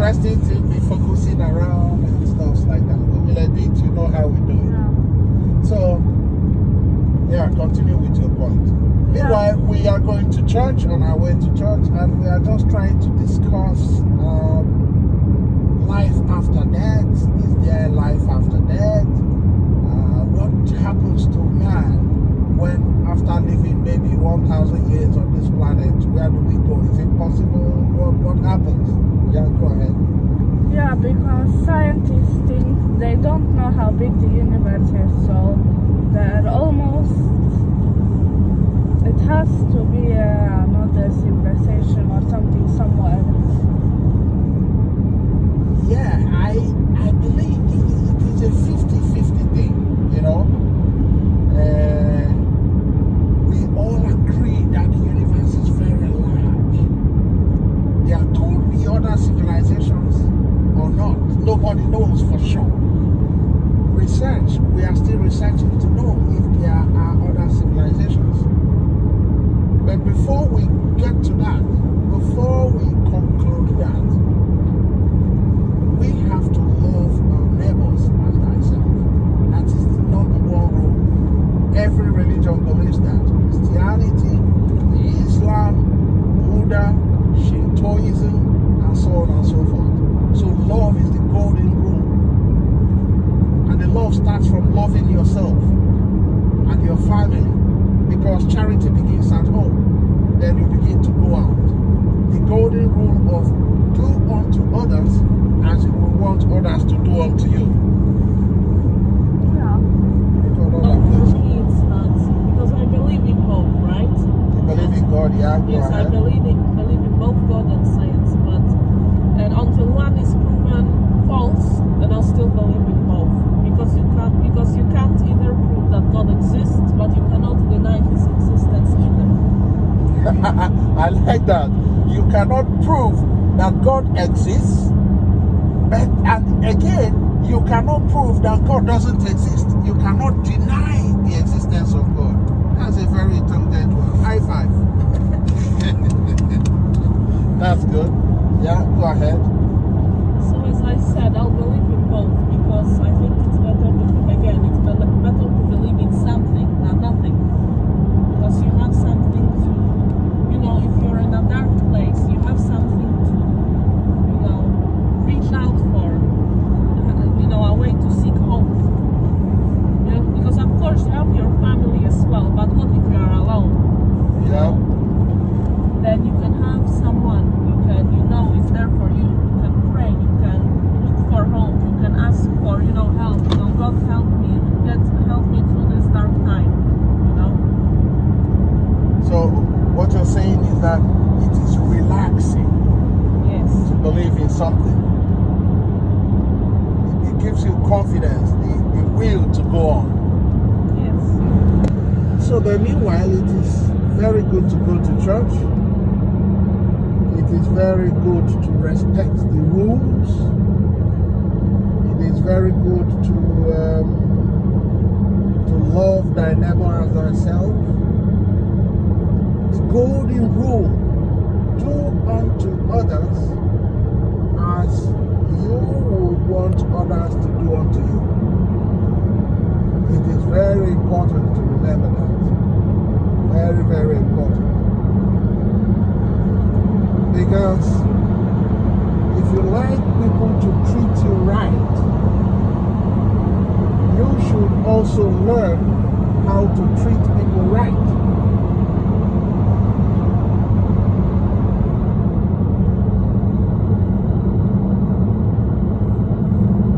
interesting thing, be focusing around and stuff like that. We will edit, you know how we do it. Yeah. So, yeah, continue with your point. Meanwhile, we are going to church, on our way to church, and we are just trying to discuss life after death. Is there a life after death? What happens to man when, after living maybe 1,000 years on this planet, where do we go? Is it possible? What happens? Yeah, go ahead. Yeah, because scientists think they don't know how big the universe is, so they're almost. It has to be another civilization or something somewhere. Yeah, I believe it is a 50-50 thing, you know. We all agree that the universe is very large. There could be other civilizations or not. Nobody knows for sure. Research, we are still researching to know if there are other civilizations. But before we get to that, before we conclude that, we have to love our neighbors as thyself. That is the number one rule. Every religion believes that. Christianity, Islam, Buddha, Shintoism, and so on and so forth. So love is the golden rule. And the love starts from loving yourself and your family. Because charity begins at home, then you begin to go out. The golden rule of do unto others as you will want others to do unto you. Yeah. For me, it's not, because I believe in both, right? You believe in God, yeah? Go Yes, I ahead. believe in both God and science, but until one is proven false, then I'll still believe in both. Because you can't either prove that God exists, but you cannot deny his existence either. I like that. You cannot prove that God exists, but and again, you cannot prove that God doesn't exist. You cannot deny the existence of God. That's a very intelligent one. High five. That's good. Yeah, go ahead. So as I said, I'll believe in both, because I think it's better to believe in something than nothing. Because you have something to, if you're in a dark place, you have something to, reach out for, a way to seek hope. Because of course you have your family as well, but what if you are alone? Yeah. Then you can have someone is there for you. You can pray, you can look for hope, you can ask for, help. God help me through this dark time, So what you're saying is that it is relaxing Yes. to believe in something. It gives you confidence, the will to go on. Yes. So then meanwhile, it is very good to go to church. It is very good to respect the rules. It is very good to love thy neighbor as thyself. The golden rule: do unto others as you would want others to do unto you. It is very important to remember that. Very, very important. Because if you like people to treat you right, you should also learn how to treat people right.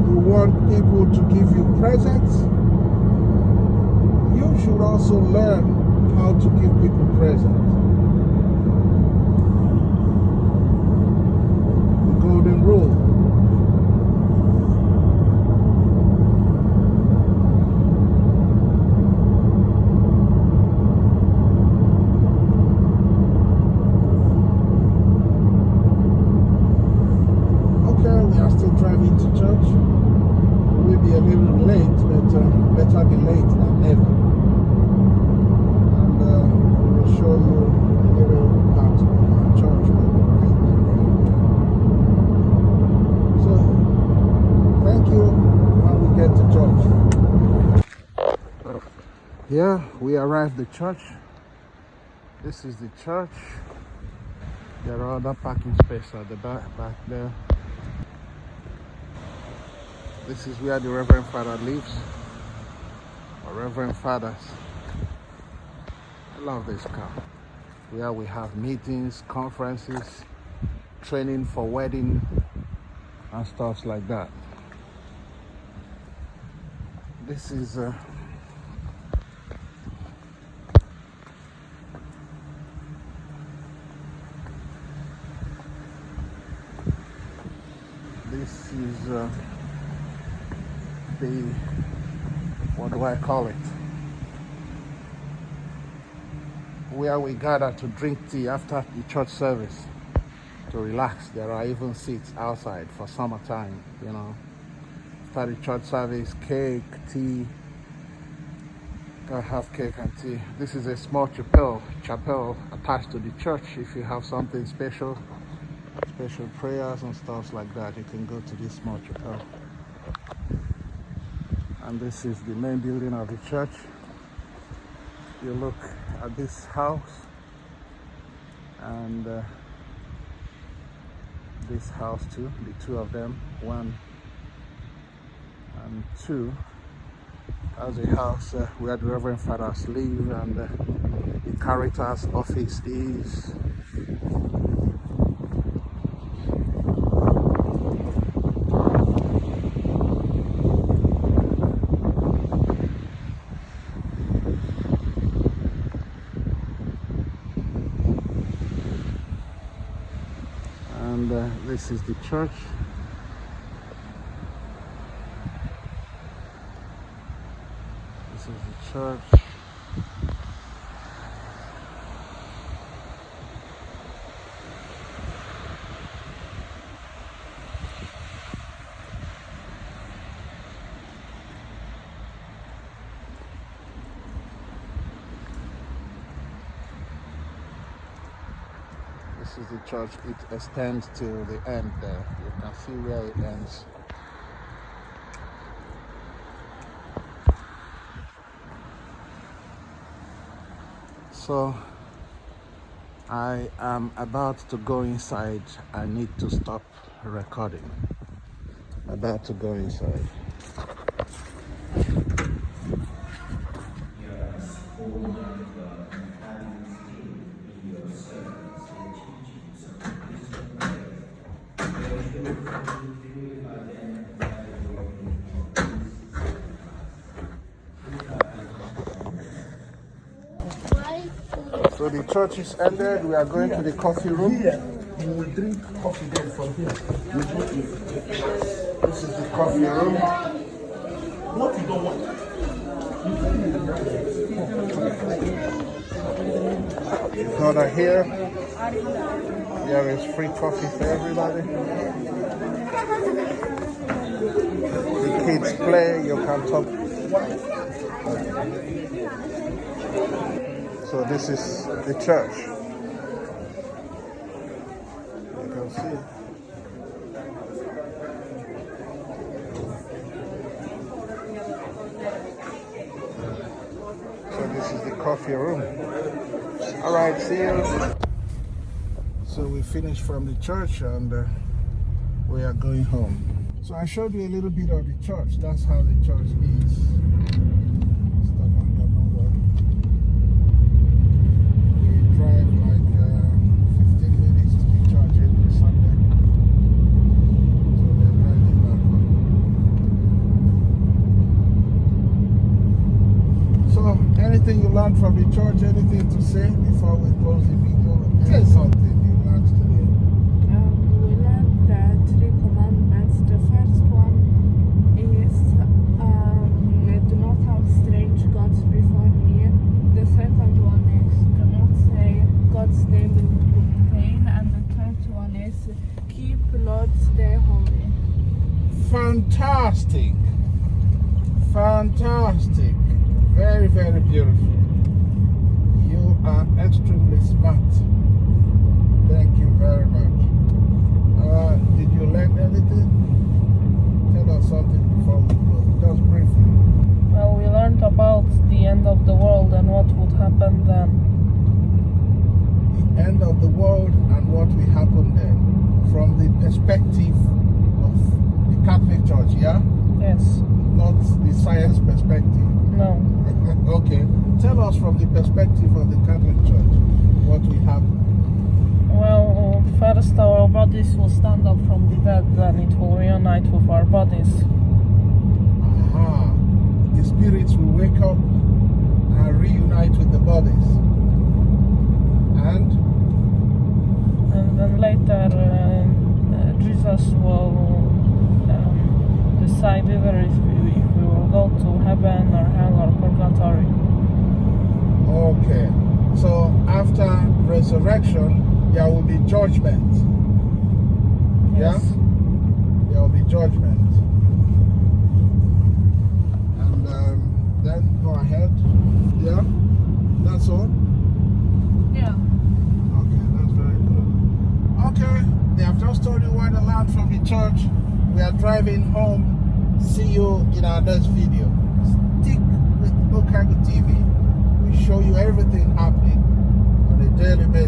You want people to give you presents, you should also learn how to give people presents. Yeah, we arrived at the church. This is the church. There are other parking spaces at the back there. This is where the Reverend Father lives. Or Reverend Fathers. I love this car. Where we have meetings, conferences, training for wedding and stuff like that. This is the, what do I call it? Where we gather to drink tea after the church service to relax. There are even seats outside for summertime, you know. After the church service, cake, tea. Gotta have cake and tea. This is a small chapel attached to the church. If you have something special prayers and stuff like that, you can go to this small chapel. And this is the main building of the church. You look at this house and this house too, the two of them, 1 and 2. As a house where the Reverend Fathers live and the Caritas office is. And this is the church. This is the church. This is the church. It extends to the end there. You can see where it ends. So I am about to go inside. I need to stop recording. About to go inside. So the church is ended. We are going to the coffee room. Here, you will drink coffee there from here. This is the coffee room. What you don't want? Gather here. There is free coffee for everybody. The kids play. You can talk. So this is the church. You can see. So this is the coffee room. All right, see you. So we finished from the church and we are going home. So I showed you a little bit of the church. That's how the church is. Drive like 15 minutes to the church every Sunday. So we're driving back home. So, anything you learned from the church? Anything to say before we close the video? Say something you learned today. We learned the 3 commandments. The first one is do not have strange gods before me. The second one is do not say God's name in vain, and the third one is keep Lord's Day holy. Fantastic. Fantastic. Very, very beautiful. You are extremely smart. Thank you very much. Did you learn anything? Tell us something before we go. Just briefly. Well, we learned about the end of the world. end of the world and what will happen then from the perspective of the Catholic Church, yeah? Yes. Not the science perspective. No. Okay. Tell us from the perspective of the Catholic Church what will happen. Well, first our bodies will stand up from the dead, then it will reunite with our bodies. Aha. The spirits will wake up and reunite with the bodies. And then later Jesus will decide either if we will go to heaven or hell or purgatory. okay. So after resurrection, there will be judgment. Yes. Yeah? There will be judgment. And then go ahead. Yeah? That's all? Yeah. Okay, that's very good. Okay, they have just told you where the land from the church. We are driving home. See you in our next video. Stick with Okago TV. We show you everything happening on a daily basis.